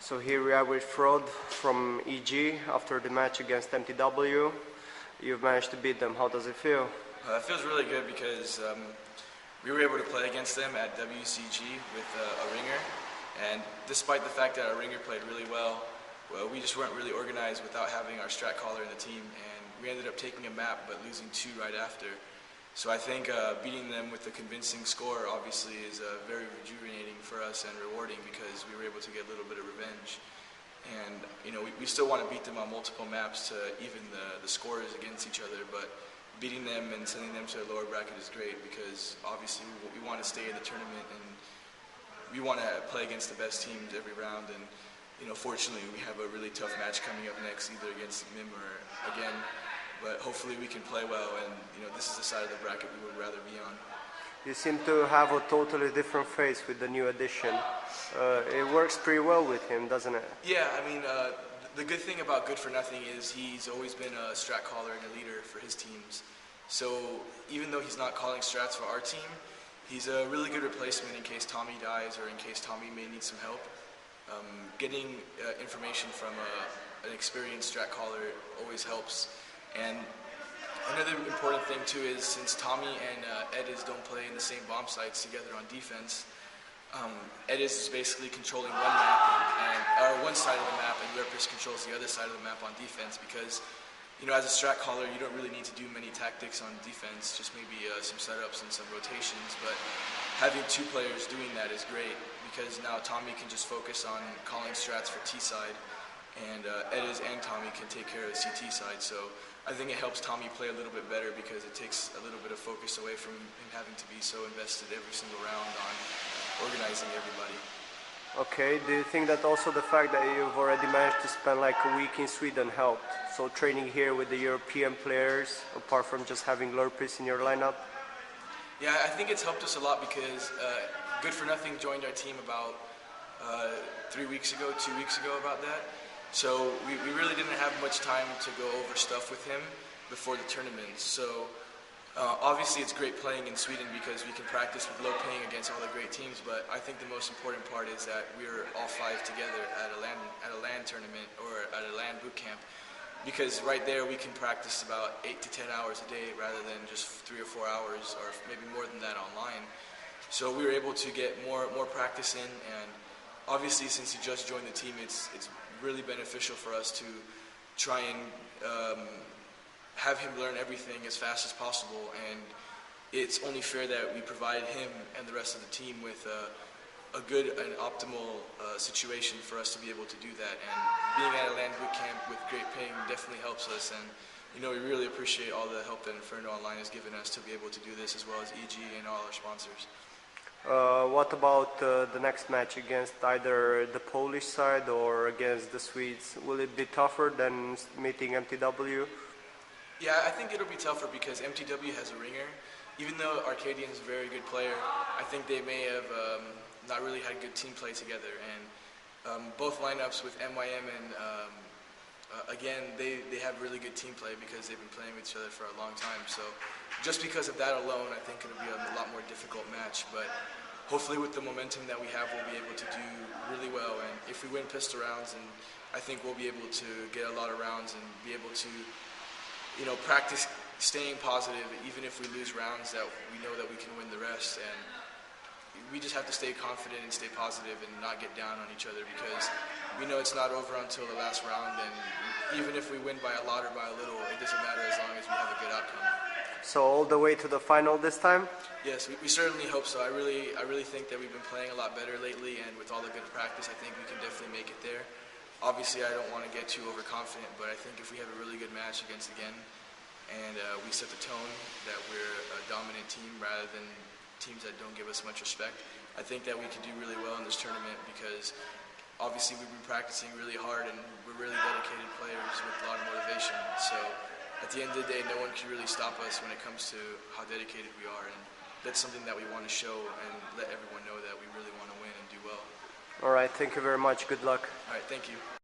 So here we are with Frod from EG after the match against MTW. You've managed to beat them. How does it feel? It feels really good because we were able to play against them at WCG with a ringer, and despite the fact that our ringer played really well, we just weren't really organized without having our strat caller in the team, and we ended up taking a map but losing 2 right after. So I think beating them with a convincing score obviously is very rejuvenating for us and rewarding because we were able to get a little bit of revenge. And we still want to beat them on multiple maps to even the scores against each other, but beating them and sending them to a lower bracket is great because obviously we want to stay in the tournament and we want to play against the best teams every round. And fortunately we have a really tough match coming up next, either against MIM or again. But hopefully we can play well, and this is the side of the bracket we would rather be on. You seem to have a totally different face with the new addition. It works pretty well with him, doesn't it? Yeah, I mean, the good thing about Good For Nothing is he's always been a strat caller and a leader for his teams. So even though he's not calling strats for our team, he's a really good replacement in case Tommy dies or in case Tommy may need some help. Getting information from an experienced strat caller always helps. And another important thing too is since Tommy and Ediz don't play in the same bomb sites together on defense, Ediz is basically controlling one side of the map, and Lurpus controls the other side of the map on defense because, as a strat caller, you don't really need to do many tactics on defense, just maybe some setups and some rotations, but having 2 players doing that is great because now Tommy can just focus on calling strats for T side, and Ediz and Tommy can take care of the CT side. So I think it helps Tommy play a little bit better because it takes a little bit of focus away from him having to be so invested every single round on organizing everybody. Okay, do you think that also the fact that you've already managed to spend like a week in Sweden helped? So training here with the European players, apart from just having Lurpus in your lineup? Yeah, I think it's helped us a lot because Good For Nothing joined our team about 2 weeks ago about that. So we really didn't have much time to go over stuff with him before the tournament. So obviously it's great playing in Sweden because we can practice with low ping against all the great teams, but I think the most important part is that we're all 5 together at a LAN tournament or at a LAN boot camp, because right there we can practice about 8 to 10 hours a day rather than just 3 or 4 hours or maybe more than that online. So we were able to get more practice in, and obviously since he just joined the team, it's really beneficial for us to try and have him learn everything as fast as possible, and it's only fair that we provide him and the rest of the team with a good and optimal situation for us to be able to do that. And being at a LAN boot camp with great ping definitely helps us, and we really appreciate all the help that Inferno Online has given us to be able to do this, as well as EG and all our sponsors. What about the next match against either the Polish side or against the Swedes? Will it be tougher than meeting MTW? Yeah, I think it'll be tougher because MTW has a ringer. Even though Arcadian's a very good player, I think they may have not really had good team play together. And both lineups with MYM and again, they have really good team play because they've been playing with each other for a long time. So just because of that alone, I think it'll be a lot more difficult match. But hopefully with the momentum that we have, we'll be able to do really well. And if we win pistol rounds, and I think we'll be able to get a lot of rounds and be able to practice staying positive, even if we lose rounds, that we know that we can win the rest. And we just have to stay confident and stay positive and not get down on each other, because we know it's not over until the last round, and even if we win by a lot or by a little, it doesn't matter as long as we have a good outcome. So all the way to the final this time? Yes, we certainly hope so. I really think that we've been playing a lot better lately, and with all the good practice, I think we can definitely make it there. Obviously, I don't want to get too overconfident, but I think if we have a really good match against again, and we set the tone that we're a dominant team rather than teams that don't give us much respect, I think that we can do really well in this tournament, because obviously we've been practicing really hard and we're really dedicated players with a lot of motivation. So at the end of the day, no one can really stop us when it comes to how dedicated we are, and that's something that we want to show and let everyone know that we really want to win and do well. All right, thank you very much. Good luck. All right, thank you.